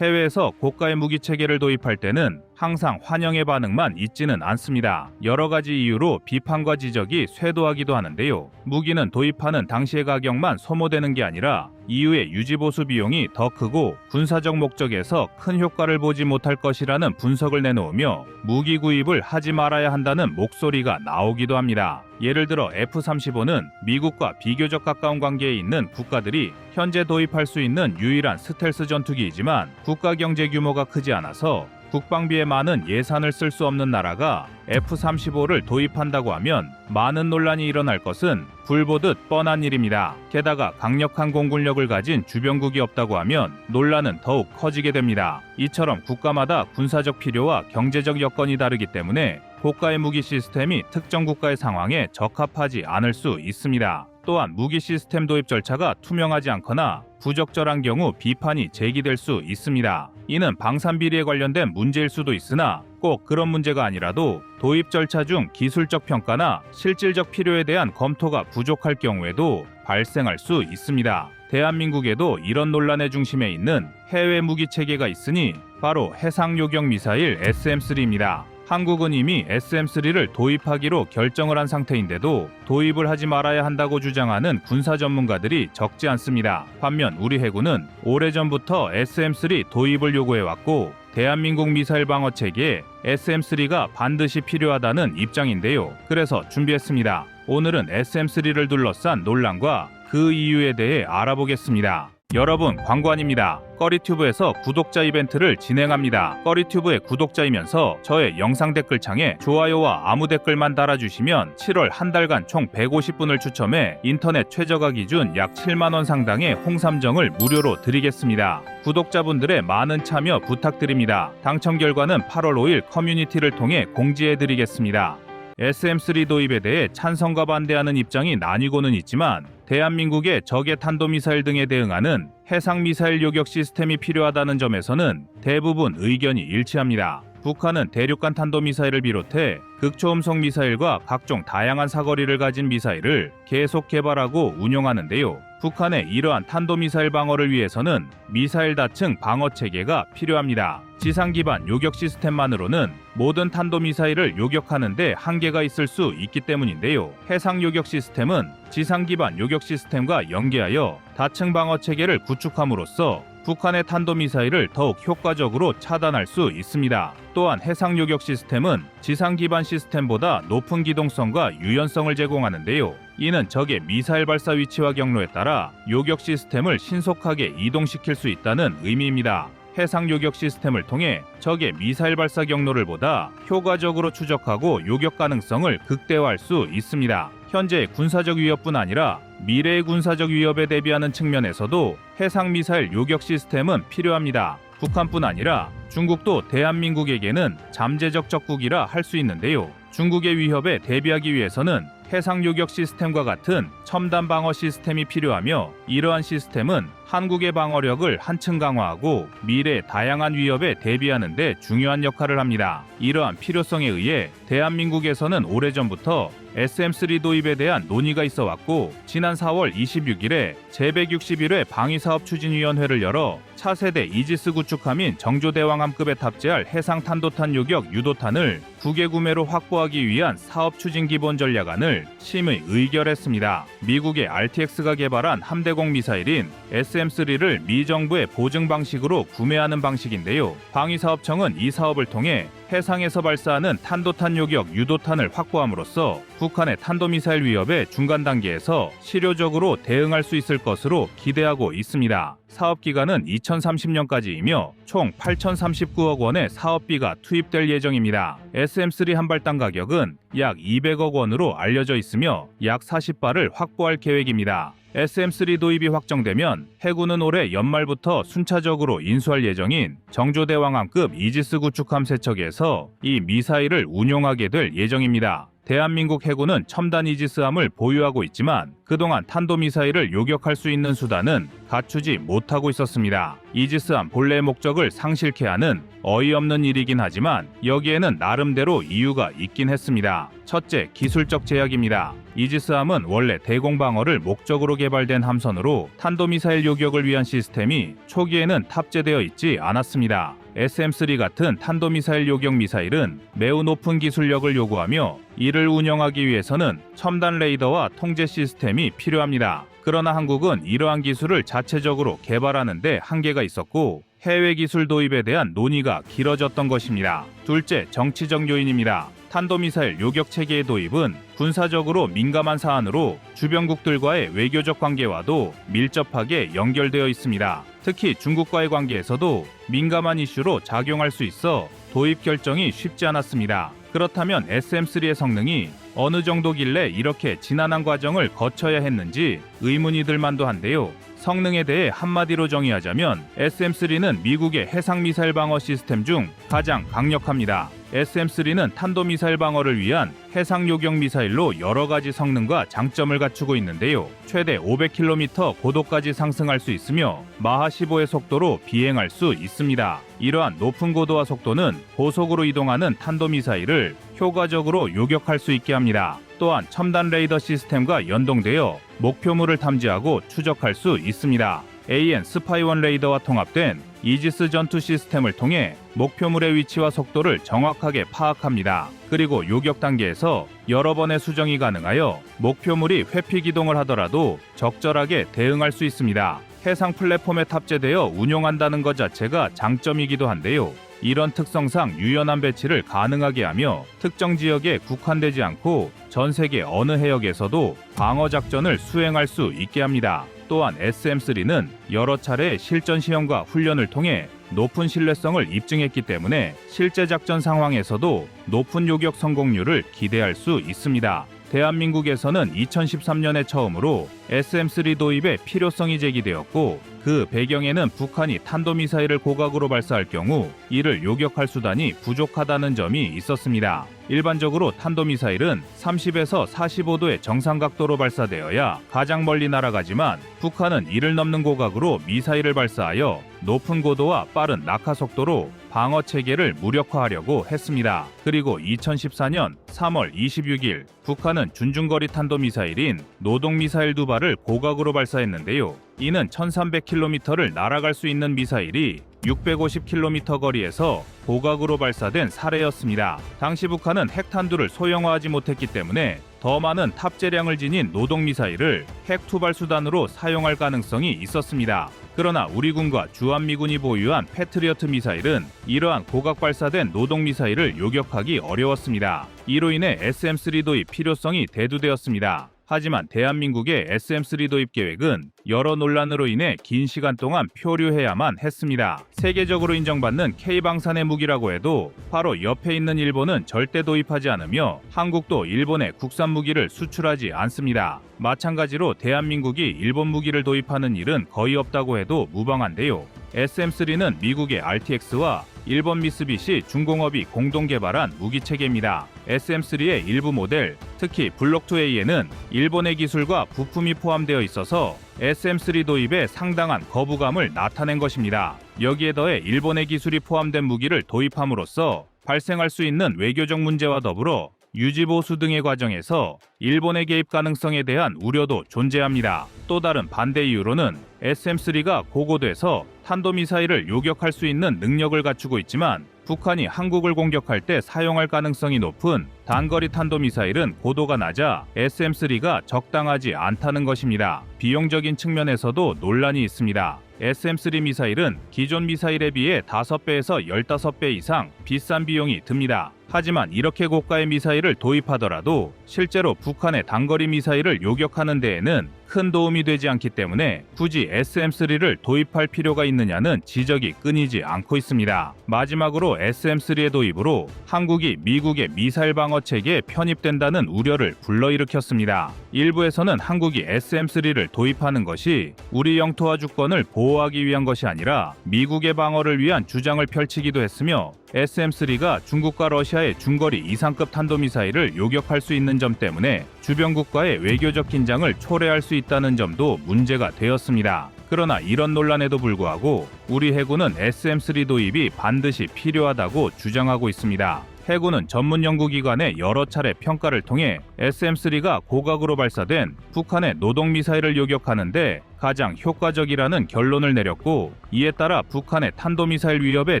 해외에서 고가의 무기 체계를 도입할 때는 항상 환영의 반응만 있지는 않습니다. 여러 가지 이유로 비판과 지적이 쇄도하기도 하는데요. 무기는 도입하는 당시의 가격만 소모되는 게 아니라 이후의 유지보수 비용이 더 크고 군사적 목적에서 큰 효과를 보지 못할 것이라는 분석을 내놓으며 무기 구입을 하지 말아야 한다는 목소리가 나오기도 합니다. 예를 들어 F-35는 미국과 비교적 가까운 관계에 있는 국가들이 현재 도입할 수 있는 유일한 스텔스 전투기이지만 국가 경제 규모가 크지 않아서 국방비에 많은 예산을 쓸 수 없는 나라가 F-35를 도입한다고 하면 많은 논란이 일어날 것은 불보듯 뻔한 일입니다. 게다가 강력한 공군력을 가진 주변국이 없다고 하면 논란은 더욱 커지게 됩니다. 이처럼 국가마다 군사적 필요와 경제적 여건이 다르기 때문에 고가의 무기 시스템이 특정 국가의 상황에 적합하지 않을 수 있습니다. 또한 무기 시스템 도입 절차가 투명하지 않거나 부적절한 경우 비판이 제기될 수 있습니다. 이는 방산 비리에 관련된 문제일 수도 있으나 꼭 그런 문제가 아니라도 도입 절차 중 기술적 평가나 실질적 필요에 대한 검토가 부족할 경우에도 발생할 수 있습니다. 대한민국에도 이런 논란의 중심에 있는 해외 무기 체계가 있으니 바로 해상 요격 미사일 SM-3입니다. 한국은 이미 SM-3를 도입하기로 결정을 한 상태인데도 도입을 하지 말아야 한다고 주장하는 군사 전문가들이 적지 않습니다. 반면 우리 해군은 오래전부터 SM-3 도입을 요구해왔고 대한민국 미사일 방어 체계에 SM-3가 반드시 필요하다는 입장인데요. 그래서 준비했습니다. 오늘은 SM-3를 둘러싼 논란과 그 이유에 대해 알아보겠습니다. 여러분, 광고 아닙니다. 꺼리튜브에서 구독자 이벤트를 진행합니다. 꺼리튜브의 구독자이면서 저의 영상 댓글창에 좋아요와 아무 댓글만 달아주시면 7월 한 달간 총 150분을 추첨해 인터넷 최저가 기준 약 7만원 상당의 홍삼정을 무료로 드리겠습니다. 구독자분들의 많은 참여 부탁드립니다. 당첨 결과는 8월 5일 커뮤니티를 통해 공지해드리겠습니다. SM-3 도입에 대해 찬성과 반대하는 입장이 나뉘고는 있지만 대한민국의 적의 탄도미사일 등에 대응하는 해상미사일 요격 시스템이 필요하다는 점에서는 대부분 의견이 일치합니다. 북한은 대륙간 탄도미사일을 비롯해 극초음속 미사일과 각종 다양한 사거리를 가진 미사일을 계속 개발하고 운용하는데요. 북한의 이러한 탄도미사일 방어를 위해서는 미사일 다층 방어 체계가 필요합니다. 지상 기반 요격 시스템만으로는 모든 탄도미사일을 요격하는 데 한계가 있을 수 있기 때문인데요. 해상 요격 시스템은 지상 기반 요격 시스템과 연계하여 다층 방어 체계를 구축함으로써 북한의 탄도미사일을 더욱 효과적으로 차단할 수 있습니다. 또한 해상 요격 시스템은 지상 기반 시스템보다 높은 기동성과 유연성을 제공하는데요. 이는 적의 미사일 발사 위치와 경로에 따라 요격 시스템을 신속하게 이동시킬 수 있다는 의미입니다. 해상 요격 시스템을 통해 적의 미사일 발사 경로를 보다 효과적으로 추적하고 요격 가능성을 극대화할 수 있습니다. 현재 군사적 위협뿐 아니라 미래의 군사적 위협에 대비하는 측면에서도 해상 미사일 요격 시스템은 필요합니다. 북한뿐 아니라 중국도 대한민국에게는 잠재적 적국이라 할 수 있는데요. 중국의 위협에 대비하기 위해서는 해상 요격 시스템과 같은 첨단 방어 시스템이 필요하며 이러한 시스템은 한국의 방어력을 한층 강화하고 미래 다양한 위협에 대비하는 데 중요한 역할을 합니다. 이러한 필요성에 의해 대한민국에서는 오래전부터 SM-3 도입에 대한 논의가 있어 왔고 지난 4월 26일에 제161회 방위사업추진위원회를 열어 차세대 이지스 구축함인 정조대왕함급에 탑재할 해상탄도탄 요격 유도탄을 국외 구매로 확보하기 위한 사업추진기본전략안을 심의 의결했습니다. 미국의 RTX가 개발한 함대공 미사일인 SM-3를 미 정부의 보증 방식으로 구매하는 방식인데요. 방위사업청은 이 사업을 통해 해상에서 발사하는 탄도탄 요격 유도탄을 확보함으로써 북한의 탄도미사일 위협에 중간 단계에서 실효적으로 대응할 수 있을 것으로 기대하고 있습니다. 사업 기간은 2030년까지이며 총 8,039억 원의 사업비가 투입될 예정입니다. SM-3 한 발당 가격은 약 200억 원으로 알려져 있으며 약 40발을 확보할 계획입니다. SM-3 도입이 확정되면 해군은 올해 연말부터 순차적으로 인수할 예정인 정조대왕함급 이지스 구축함 세척에서 이 미사일을 운용하게 될 예정입니다. 대한민국 해군은 첨단 이지스함을 보유하고 있지만 그동안 탄도미사일을 요격할 수 있는 수단은 갖추지 못하고 있었습니다. 이지스함 본래의 목적을 상실케 하는 어이없는 일이긴 하지만 여기에는 나름대로 이유가 있긴 했습니다. 첫째, 기술적 제약입니다. 이지스함은 원래 대공방어를 목적으로 개발된 함선으로 탄도미사일 요격을 위한 시스템이 초기에는 탑재되어 있지 않았습니다. SM-3 같은 탄도미사일 요격 미사일은 매우 높은 기술력을 요구하며 이를 운영하기 위해서는 첨단 레이더와 통제 시스템이 필요합니다. 그러나 한국은 이러한 기술을 자체적으로 개발하는 데 한계가 있었고 해외 기술 도입에 대한 논의가 길어졌던 것입니다. 둘째, 정치적 요인입니다. 탄도미사일 요격 체계의 도입은 군사적으로 민감한 사안으로 주변국들과의 외교적 관계와도 밀접하게 연결되어 있습니다. 특히 중국과의 관계에서도 민감한 이슈로 작용할 수 있어 도입 결정이 쉽지 않았습니다. 그렇다면 SM-3의 성능이 어느 정도길래 이렇게 지난한 과정을 거쳐야 했는지 의문이 들 만도 한데요. 성능에 대해 한마디로 정의하자면 SM-3는 미국의 해상미사일 방어 시스템 중 가장 강력합니다. SM-3는 탄도미사일 방어를 위한 해상 요격 미사일로 여러 가지 성능과 장점을 갖추고 있는데요. 최대 500km 고도까지 상승할 수 있으며 마하 15의 속도로 비행할 수 있습니다. 이러한 높은 고도와 속도는 고속으로 이동하는 탄도미사일을 효과적으로 요격할 수 있게 합니다. 또한 첨단 레이더 시스템과 연동되어 목표물을 탐지하고 추적할 수 있습니다. AN 스파이1 레이더와 통합된 이지스 전투 시스템을 통해 목표물의 위치와 속도를 정확하게 파악합니다. 그리고 요격 단계에서 여러 번의 수정이 가능하여 목표물이 회피 기동을 하더라도 적절하게 대응할 수 있습니다. 해상 플랫폼에 탑재되어 운용한다는 것 자체가 장점이기도 한데요. 이런 특성상 유연한 배치를 가능하게 하며 특정 지역에 국한되지 않고 전 세계 어느 해역에서도 방어 작전을 수행할 수 있게 합니다. 또한 SM-3는 여러 차례 실전 시험과 훈련을 통해 높은 신뢰성을 입증했기 때문에 실제 작전 상황에서도 높은 요격 성공률을 기대할 수 있습니다. 대한민국에서는 2013년에 처음으로 SM-3 도입의 필요성이 제기되었고 그 배경에는 북한이 탄도미사일을 고각으로 발사할 경우 이를 요격할 수단이 부족하다는 점이 있었습니다. 일반적으로 탄도미사일은 30에서 45도의 정상 각도로 발사되어야 가장 멀리 날아가지만 북한은 이를 넘는 고각으로 미사일을 발사하여 높은 고도와 빠른 낙하 속도로 방어 체계를 무력화하려고 했습니다. 그리고 2014년 3월 26일 북한은 준중거리 탄도미사일인 노동미사일 2발을 고각으로 발사했는데요. 이는 1300km를 날아갈 수 있는 미사일이 650km 거리에서 고각으로 발사된 사례였습니다. 당시 북한은 핵탄두를 소형화하지 못했기 때문에 더 많은 탑재량을 지닌 노동미사일을 핵 투발 수단으로 사용할 가능성이 있었습니다. 그러나 우리 군과 주한미군이 보유한 패트리어트 미사일은 이러한 고각 발사된 노동미사일을 요격하기 어려웠습니다. 이로 인해 SM-3 도입 필요성이 대두되었습니다. 하지만 대한민국의 SM-3 도입 계획은 여러 논란으로 인해 긴 시간 동안 표류해야만 했습니다. 세계적으로 인정받는 K방산의 무기라고 해도 바로 옆에 있는 일본은 절대 도입하지 않으며 한국도 일본에 국산 무기를 수출하지 않습니다. 마찬가지로 대한민국이 일본 무기를 도입하는 일은 거의 없다고 해도 무방한데요. SM-3는 미국의 RTX와 일본 미쓰비시 중공업이 공동 개발한 무기체계입니다. SM-3의 일부 모델, 특히 블록2A에는 일본의 기술과 부품이 포함되어 있어서 SM-3 도입에 상당한 거부감을 나타낸 것입니다. 여기에 더해 일본의 기술이 포함된 무기를 도입함으로써 발생할 수 있는 외교적 문제와 더불어 유지보수 등의 과정에서 일본의 개입 가능성에 대한 우려도 존재합니다. 또 다른 반대 이유로는 SM-3가 고고도에서 탄도미사일을 요격할 수 있는 능력을 갖추고 있지만 북한이 한국을 공격할 때 사용할 가능성이 높은 단거리 탄도미사일은 고도가 낮아 SM-3가 적당하지 않다는 것입니다. 비용적인 측면에서도 논란이 있습니다. SM-3 미사일은 기존 미사일에 비해 5배에서 15배 이상 비싼 비용이 듭니다. 하지만 이렇게 고가의 미사일을 도입하더라도 실제로 북한의 단거리 미사일을 요격하는 데에는 큰 도움이 되지 않기 때문에 굳이 SM-3를 도입할 필요가 있느냐는 지적이 끊이지 않고 있습니다. 마지막으로 SM-3의 도입으로 한국이 미국의 미사일 방어 체계에 편입된다는 우려를 불러일으켰습니다. 일부에서는 한국이 SM-3를 도입하는 것이 우리 영토와 주권을 보호 보호하기 위한 것이 아니라 미국의 방어를 위한 주장을 펼치기도 했으며 SM-3가 중국과 러시아의 중거리 이상급 탄도미사일을 요격할 수 있는 점 때문에 주변국과의 외교적 긴장을 초래할 수 있다는 점도 문제가 되었습니다. 그러나 이런 논란에도 불구하고 우리 해군은 SM-3 도입이 반드시 필요하다고 주장하고 있습니다. 해군은 전문 연구기관의 여러 차례 평가를 통해 SM-3가 고각으로 발사된 북한의 노동미사일을 요격하는데 가장 효과적이라는 결론을 내렸고, 이에 따라 북한의 탄도미사일 위협에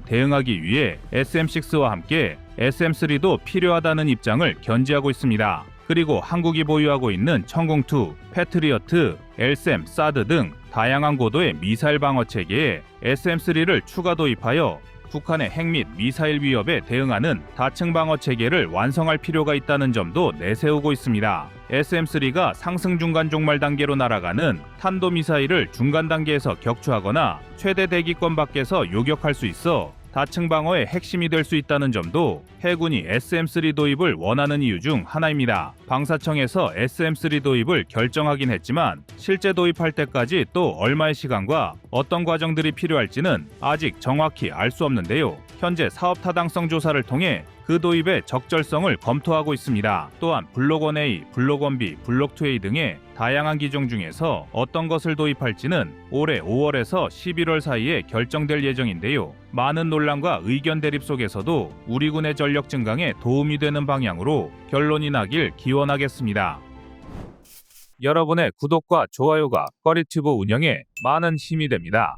대응하기 위해 SM-6와 함께 SM-3도 필요하다는 입장을 견지하고 있습니다. 그리고 한국이 보유하고 있는 천공2, 패트리어트, LSAM, 사드 등 다양한 고도의 미사일 방어 체계에 SM-3를 추가 도입하여 북한의 핵 및 미사일 위협에 대응하는 다층 방어 체계를 완성할 필요가 있다는 점도 내세우고 있습니다. SM-3가 상승 중간 종말 단계로 날아가는 탄도미사일을 중간 단계에서 격추하거나 최대 대기권 밖에서 요격할 수 있어 다층 방어의 핵심이 될 수 있다는 점도 해군이 SM-3 도입을 원하는 이유 중 하나입니다. 방사청에서 SM-3 도입을 결정하긴 했지만 실제 도입할 때까지 또 얼마의 시간과 어떤 과정들이 필요할지는 아직 정확히 알 수 없는데요. 현재 사업 타당성 조사를 통해 그 도입의 적절성을 검토하고 있습니다. 또한 블록 1A, 블록 1B, 블록 2A 등의 다양한 기종 중에서 어떤 것을 도입할지는 올해 5월에서 11월 사이에 결정될 예정인데요. 많은 논란과 의견 대립 속에서도 우리 군의 전력 증강에 도움이 되는 방향으로 결론이 나길 기원하겠습니다. 여러분의 구독과 좋아요가 꺼리튜브 운영에 많은 힘이 됩니다.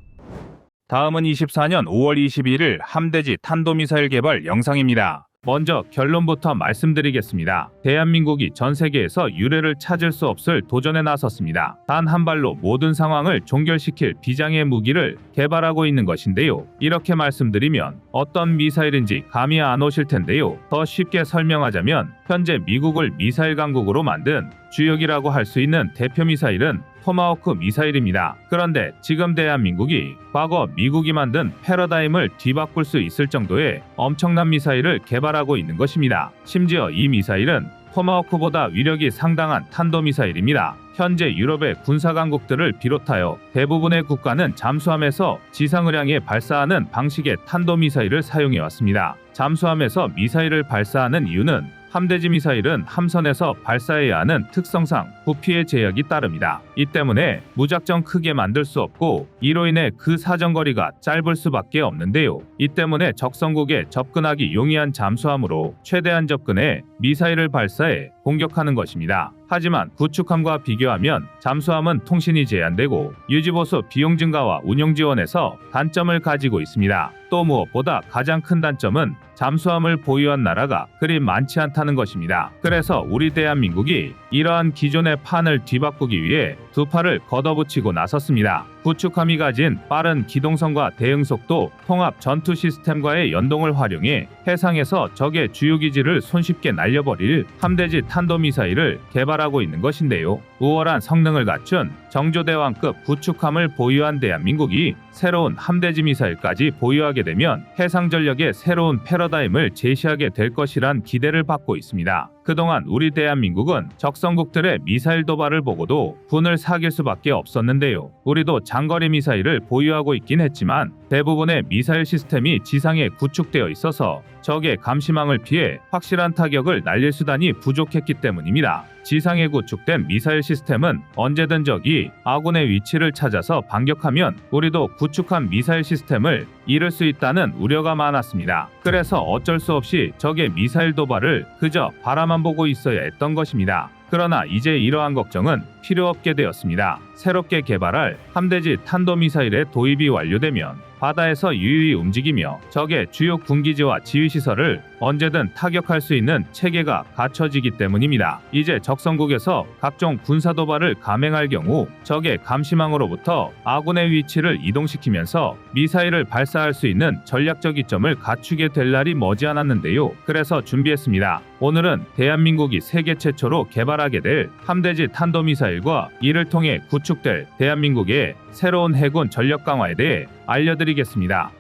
다음은 24년 5월 21일 함대지 탄도미사일 개발 영상입니다. 먼저 결론부터 말씀드리겠습니다. 대한민국이 전 세계에서 유례를 찾을 수 없을 도전에 나섰습니다. 단 한 발로 모든 상황을 종결시킬 비장의 무기를 개발하고 있는 것인데요. 이렇게 말씀드리면 어떤 미사일인지 감이 안 오실 텐데요. 더 쉽게 설명하자면 현재 미국을 미사일 강국으로 만든 주역이라고 할 수 있는 대표 미사일은 토마호크 미사일입니다. 그런데 지금 대한민국이 과거 미국이 만든 패러다임을 뒤바꿀 수 있을 정도의 엄청난 미사일을 개발하고 있는 것입니다. 심지어 이 미사일은 토마호크보다 위력이 상당한 탄도미사일입니다. 현재 유럽의 군사강국들을 비롯하여 대부분의 국가는 잠수함에서 지상을 향해 발사하는 방식의 탄도미사일을 사용해왔습니다. 잠수함에서 미사일을 발사하는 이유는 함대지 미사일은 함선에서 발사해야 하는 특성상 부피의 제약이 따릅니다. 이 때문에 무작정 크게 만들 수 없고 이로 인해 그 사정거리가 짧을 수밖에 없는데요. 이 때문에 적성국에 접근하기 용이한 잠수함으로 최대한 접근해 미사일을 발사해 공격하는 것입니다. 하지만 구축함과 비교하면 잠수함은 통신이 제한되고 유지보수 비용 증가와 운용 지원에서 단점을 가지고 있습니다. 또 무엇보다 가장 큰 단점은 잠수함을 보유한 나라가 그리 많지 않다는 것입니다. 그래서 우리 대한민국이 이러한 기존의 판을 뒤바꾸기 위해 두 팔을 걷어붙이고 나섰습니다. 구축함이 가진 빠른 기동성과 대응 속도, 통합 전투 시스템과의 연동을 활용해 해상에서 적의 주요 기지를 손쉽게 날려버릴 함대지 탄도미사일을 개발하고 있는 것인데요. 우월한 성능을 갖춘 정조대왕급 구축함을 보유한 대한민국이 새로운 함대지 미사일까지 보유하게 되면 해상전력의 새로운 패러다임을 제시하게 될 것이란 기대를 받고 있습니다. 그동안 우리 대한민국은 적성국들의 미사일 도발을 보고도 분을 사길 수밖에 없었는데요. 우리도 장거리 미사일을 보유하고 있긴 했지만 대부분의 미사일 시스템이 지상에 구축되어 있어서 적의 감시망을 피해 확실한 타격을 날릴 수단이 부족했기 때문입니다. 지상에 구축된 미사일 시스템은 언제든 적이 아군의 위치를 찾아서 반격하면 우리도 구축한 미사일 시스템을 잃을 수 있다는 우려가 많았습니다. 그래서 어쩔 수 없이 적의 미사일 도발을 그저 바라만 보고 있어야 했던 것입니다. 그러나 이제 이러한 걱정은 필요 없게 되었습니다. 새롭게 개발할 함대지 탄도미사일의 도입이 완료되면 바다에서 유유히 움직이며 적의 주요 군기지와 지휘시설을 언제든 타격할 수 있는 체계가 갖춰지기 때문입니다. 이제 적성국에서 각종 군사도발을 감행할 경우 적의 감시망으로부터 아군의 위치를 이동시키면서 미사일을 발사할 수 있는 전략적 이점을 갖추게 될 날이 머지않았는데요. 그래서 준비했습니다. 오늘은 대한민국이 세계 최초로 개발하게 될 함대지 탄도미사일과 이를 통해 구축될 대한민국의 새로운 해군 전력 강화에 대해 알려드리겠습니다.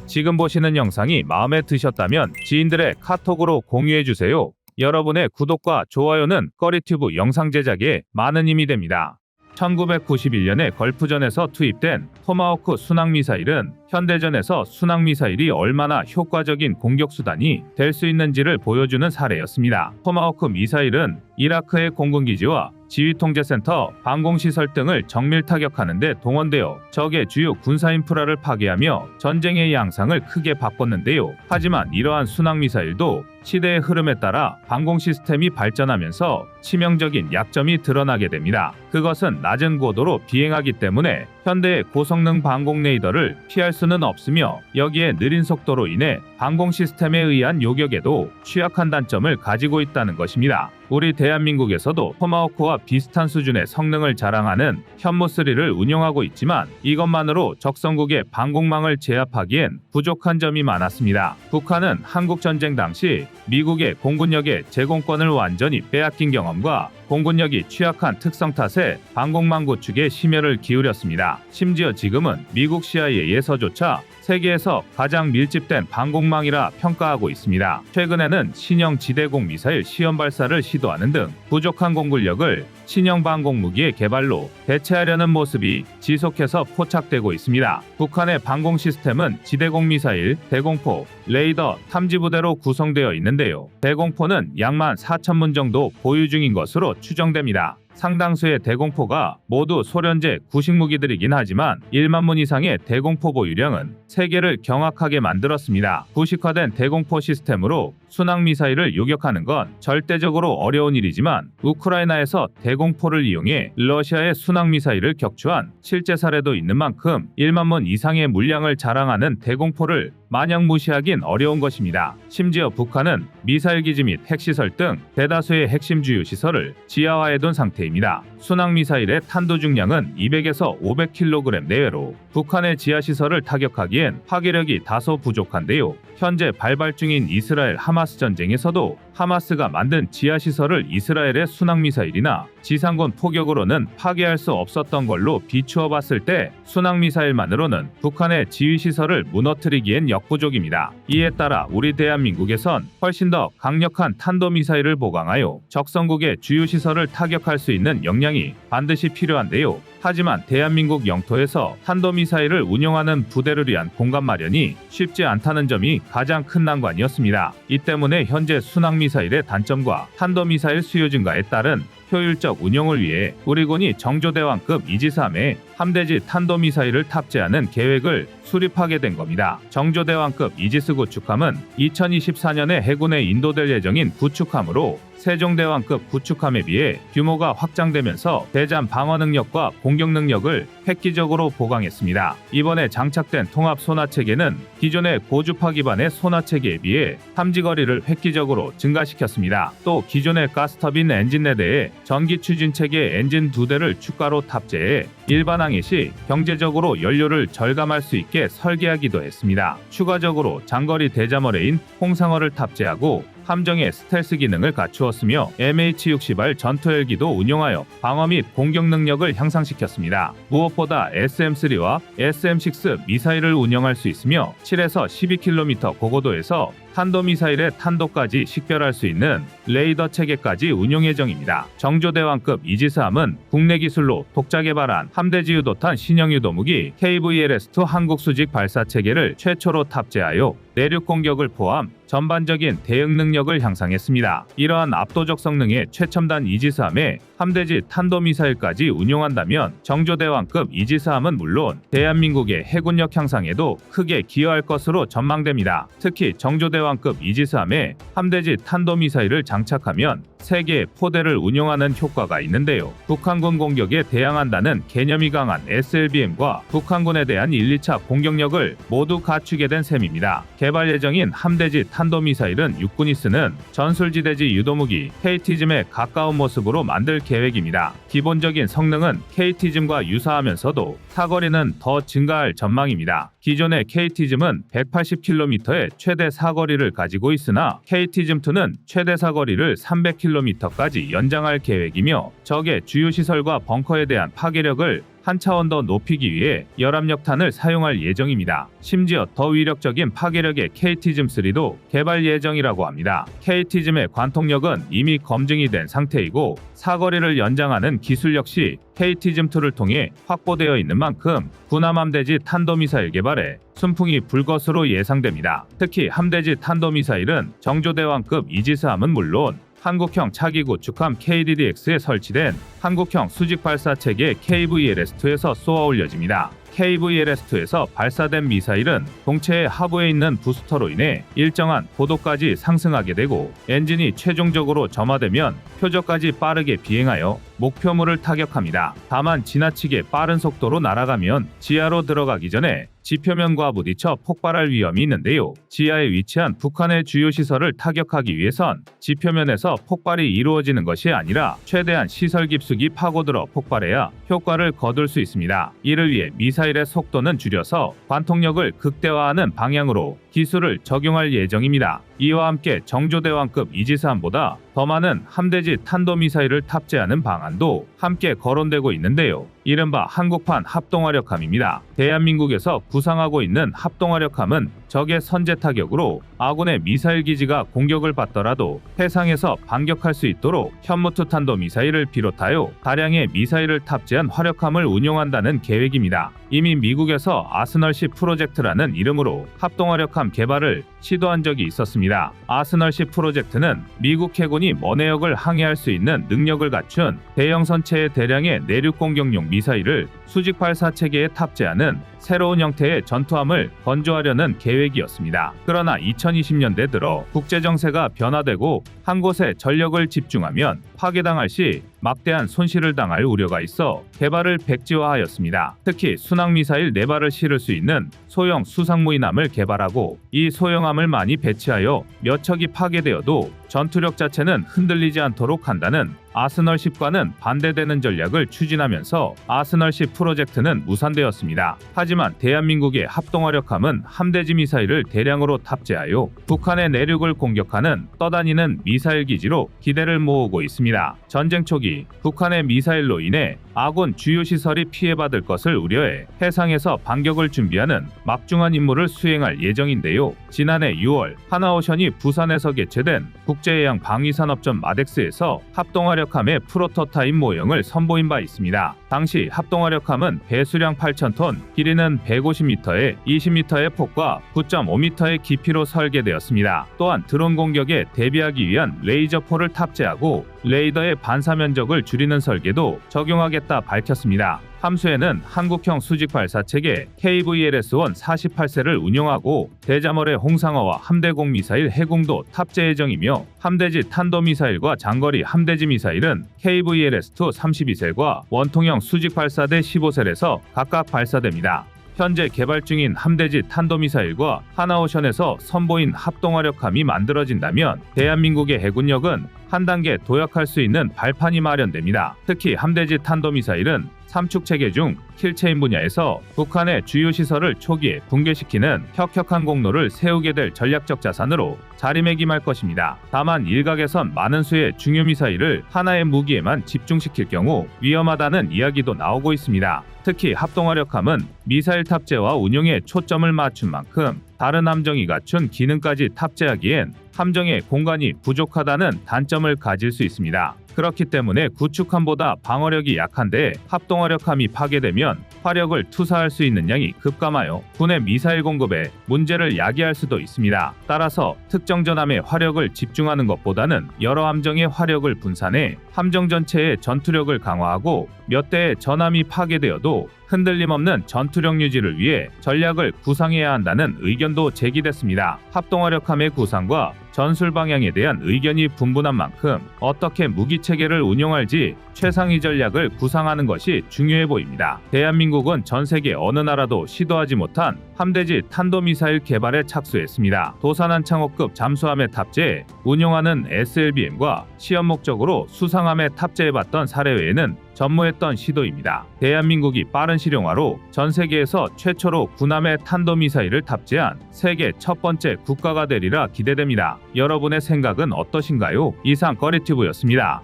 지금 보시는 영상이 마음에 드셨다면 지인들의 카톡으로 공유해주세요. 여러분의 구독과 좋아요는 꺼리튜브 영상 제작에 많은 힘이 됩니다. 1991년에 걸프전에서 투입된 토마호크 순항미사일은 현대전에서 순항미사일이 얼마나 효과적인 공격수단이 될 수 있는지를 보여주는 사례였습니다. 토마호크 미사일은 이라크의 공군기지와 지휘통제센터, 방공시설 등을 정밀 타격하는 데 동원되어 적의 주요 군사인프라를 파괴하며 전쟁의 양상을 크게 바꿨는데요. 하지만 이러한 순항미사일도 시대의 흐름에 따라 방공 시스템이 발전하면서 치명적인 약점이 드러나게 됩니다. 그것은 낮은 고도로 비행하기 때문에 현대의 고성능 방공 레이더를 피할 수는 없으며 여기에 느린 속도로 인해 방공 시스템에 의한 요격에도 취약한 단점을 가지고 있다는 것입니다. 우리 대한민국에서도 토마호크와 비슷한 수준의 성능을 자랑하는 현무3를 운용하고 있지만 이것만으로 적성국의 방공망을 제압하기엔 부족한 점이 많았습니다. 북한은 한국전쟁 당시 미국의 공군력의 제공권을 완전히 빼앗긴 경험과 공군력이 취약한 특성 탓에 방공망 구축에 심혈을 기울였습니다. 심지어 지금은 미국 CIA에서조차 세계에서 가장 밀집된 방공망이라 평가하고 있습니다. 최근에는 신형 지대공 미사일 시험 발사를 시도하는 등 부족한 공군력을 신형 방공 무기의 개발로 대체하려는 모습이 지속해서 포착되고 있습니다. 북한의 방공 시스템은 지대공 미사일, 대공포, 레이더, 탐지부대로 구성되어 있는데요. 대공포는 약 14,000문 정도 보유 중인 것으로 추정됩니다. 상당수의 대공포가 모두 소련제 구식 무기들이긴 하지만 1만 문 이상의 대공포 보유량은 세계를 경악하게 만들었습니다. 구식화된 대공포 시스템으로 순항미사일을 요격하는 건 절대적으로 어려운 일이지만 우크라이나에서 대공포를 이용해 러시아의 순항미사일을 격추한 실제 사례도 있는 만큼 1만 문 이상의 물량을 자랑하는 대공포를 마냥 무시하긴 어려운 것입니다. 심지어 북한은 미사일 기지 및 핵시설 등 대다수의 핵심 주요 시설을 지하화해둔 상태입니다. 순항미사일의 탄도 중량은 200에서 500kg 내외로 북한의 지하시설을 타격하기엔 파괴력이 다소 부족한데요. 현재 발발 중인 이스라엘 하마스 전쟁에서도 하마스가 만든 지하시설을 이스라엘의 순항미사일이나 지상군 포격으로는 파괴할 수 없었던 걸로 비추어 봤을 때 순항미사일만으로는 북한의 지휘시설을 무너뜨리기엔 역부족입니다. 이에 따라 우리 대한민국에선 훨씬 더 강력한 탄도미사일을 보강하여 적성국의 주요 시설을 타격할 수 있는 역량이 반드시 필요한데요. 하지만 대한민국 영토에서 탄도미사일을 운용하는 부대를 위한 공간 마련이 쉽지 않다는 점이 가장 큰 난관이었습니다. 이 때문에 현재 순항미사일의 단점과 탄도미사일 수요 증가에 따른 효율적 운용을 위해 우리 군이 정조대왕급 이지스함에 함대지 탄도미사일을 탑재하는 계획을 수립하게 된 겁니다. 정조대왕급 이지스 구축함은 2024년에 해군에 인도될 예정인 구축함으로 세종대왕급 구축함에 비해 규모가 확장되면서 대잠 방어 능력과 공격 능력을 획기적으로 보강했습니다. 이번에 장착된 통합 소나체계는 기존의 고주파 기반의 소나체계에 비해 탐지거리를 획기적으로 증가시켰습니다. 또 기존의 가스터빈 엔진네대에 전기 추진체계 엔진 2대를 추가로 탑재해 일반 항해 시 경제적으로 연료를 절감할 수 있게 설계하기도 했습니다. 추가적으로 장거리 대잠어레인 홍상어를 탑재하고 함정의 스텔스 기능을 갖추었으며 MH-60R 전투 헬기도 운용하여 방어 및 공격 능력을 향상시켰습니다. 무엇보다 SM-3와 SM-6 미사일을 운영할 수 있으며 7에서 12km 고고도에서 탄도미사일의 탄도까지 식별할 수 있는 레이더 체계까지 운용 예정입니다. 정조대왕급 이지스함은 국내 기술로 독자 개발한 함대지 유도탄 신형 유도무기 KVLS-2 한국 수직 발사 체계를 최초로 탑재하여 내륙 공격을 포함 전반적인 대응 능력을 향상했습니다. 이러한 압도적 성능의 최첨단 이지스함에 함대지 탄도미사일까지 운용한다면 정조대왕급 이지스함은 물론 대한민국의 해군력 향상에도 크게 기여할 것으로 전망됩니다. 특히 정조대왕급 이지스함에 함대지 탄도미사일을 장착하면 3개의 포대를 운용하는 효과가 있는데요. 북한군 공격에 대항한다는 개념이 강한 SLBM과 북한군에 대한 1, 2차 공격력을 모두 갖추게 된 셈입니다. 개발 예정인 함대지 탄도미사일은 육군이 쓰는 전술지대지 유도무기 KT즘에 가까운 모습으로 만들 계획입니다. 기본적인 성능은 KT즘과 유사하면서도 사거리는 더 증가할 전망입니다. 기존의 KT즘은 180km의 최대 사거리를 가지고 있으나 KT즘2는 최대 사거리를 300km까지 연장할 계획이며 적의 주요 시설과 벙커에 대한 파괴력을 한 차원 더 높이기 위해 열압력탄을 사용할 예정입니다. 심지어 더 위력적인 파괴력의 KT즘-3도 개발 예정이라고 합니다. KT즘의 관통력은 이미 검증이 된 상태이고 사거리를 연장하는 기술 역시 KT즘-2를 통해 확보되어 있는 만큼 군함 함대지 탄도미사일 개발에 순풍이 불 것으로 예상됩니다. 특히 함대지 탄도미사일은 정조대왕급 이지스함은 물론 한국형 차기 구축함 KDDX에 설치된 한국형 수직 발사 체계 KVLS-2에서 쏘아 올려집니다. KVLS-2에서 발사된 미사일은 동체의 하부에 있는 부스터로 인해 일정한 고도까지 상승하게 되고 엔진이 최종적으로 점화되면 표적까지 빠르게 비행하여 목표물을 타격합니다. 다만 지나치게 빠른 속도로 날아가면 지하로 들어가기 전에 지표면과 부딪혀 폭발할 위험이 있는데요. 지하에 위치한 북한의 주요 시설을 타격하기 위해선 지표면에서 폭발이 이루어지는 것이 아니라 최대한 시설 깊숙이 파고들어 폭발해야 효과를 거둘 수 있습니다. 이를 위해 미사일의 속도는 줄여서 관통력을 극대화하는 방향으로 기술을 적용할 예정입니다. 이와 함께 정조대왕급 이지스함보다 더 많은 함대지 탄도미사일을 탑재하는 방안도 함께 거론되고 있는데요. 이른바 한국판 합동화력함입니다. 대한민국에서 구상하고 있는 합동화력함은 적의 선제 타격으로 아군의 미사일 기지가 공격을 받더라도 해상에서 반격할 수 있도록 현무투 탄도미사일을 비롯하여 다량의 미사일을 탑재한 화력함을 운용한다는 계획입니다. 이미 미국에서 아스널10 프로젝트라는 이름으로 합동화력함 개발을 시도한 적이 있었습니다. 아스널10 프로젝트는 미국 해군이 먼해역을 항해할 수 있는 능력을 갖춘 대형 선체의 대량의 내륙 공격용 미사일을 수직 발사 체계에 탑재하는 새로운 형태의 전투함을 건조하려는 계획이었습니다. 그러나 2020년대 들어 국제 정세가 변화되고 한 곳에 전력을 집중하면 파괴당할 시 막대한 손실을 당할 우려가 있어 개발을 백지화하였습니다. 특히 순항미사일 4발을 실을 수 있는 소형 수상무인함을 개발하고 이 소형함을 많이 배치하여 몇 척이 파괴되어도 전투력 자체는 흔들리지 않도록 한다는 아스널10과는 반대되는 전략을 추진하면서 아스널10 프로젝트는 무산되었습니다. 하지만 대한민국의 합동화력함은 함대지 미사일을 대량으로 탑재하여 북한의 내륙을 공격하는 떠다니는 미사일 기지로 기대를 모으고 있습니다. 전쟁 초기 북한의 미사일로 인해 아군 주요 시설이 피해받을 것을 우려해 해상에서 반격을 준비하는 막중한 임무를 수행할 예정인데요. 지난해 6월 하나오션이 부산에서 개최된 국제해양 방위산업전 마덱스에서 합동화력함의 프로토타입 모형을 선보인 바 있습니다. 당시 합동화력함은 배수량 8,000톤, 길이는 150m에 20m의 폭과 9.5m의 깊이로 설계되었습니다. 또한 드론 공격에 대비하기 위한 레이저포를 탑재하고 레이더의 반사 면적을 줄이는 설계도 적용하겠다 밝혔습니다. 함수에는 한국형 수직 발사 체계 KVLS-1 48세를 운용하고 대자멀의 홍상어와 함대공 미사일 해공도 탑재 예정이며 함대지 탄도미사일과 장거리 함대지 미사일은 KVLS-2 32셀과 원통형 수직 발사대 15셀에서 각각 발사됩니다. 현재 개발 중인 함대지 탄도미사일과 하나오션에서 선보인 합동화력함이 만들어진다면 대한민국의 해군력은 한 단계 도약할 수 있는 발판이 마련됩니다. 특히 함대지 탄도미사일은 삼축 체계 중 킬체인 분야에서 북한의 주요 시설을 초기에 붕괴시키는 혁혁한 공로를 세우게 될 전략적 자산으로 자리매김할 것입니다. 다만 일각에선 많은 수의 중요 미사일을 하나의 무기에만 집중시킬 경우 위험하다는 이야기도 나오고 있습니다. 특히 합동화력함은 미사일 탑재와 운용에 초점을 맞춘 만큼 다른 함정이 갖춘 기능까지 탑재하기엔 함정의 공간이 부족하다는 단점을 가질 수 있습니다. 그렇기 때문에 구축함보다 방어력이 약한데 합동화력함이 파괴되면 화력을 투사할 수 있는 양이 급감하여 군의 미사일 공급에 문제를 야기할 수도 있습니다. 따라서 특정 전함의 화력을 집중하는 것보다는 여러 함정의 화력을 분산해 함정 전체의 전투력을 강화하고 몇 대의 전함이 파괴되어도 흔들림 없는 전투력 유지를 위해 전략을 구상해야 한다는 의견도 제기됐습니다. 합동화력함의 구상과 전술 방향에 대한 의견이 분분한 만큼 어떻게 무기 체계를 운용할지 최상위 전략을 구상하는 것이 중요해 보입니다. 대한민국은 전 세계 어느 나라도 시도하지 못한 함대지 탄도미사일 개발에 착수했습니다. 도산한 창호급 잠수함에 탑재해 운용하는 SLBM과 시험 목적으로 수상함에 탑재해봤던 사례 외에는 전무했던 시도입니다. 대한민국이 빠른 실용화로 전 세계에서 최초로 군함에 탄도미사일을 탑재한 세계 첫 번째 국가가 되리라 기대됩니다. 여러분의 생각은 어떠신가요? 이상 거리튜브였습니다.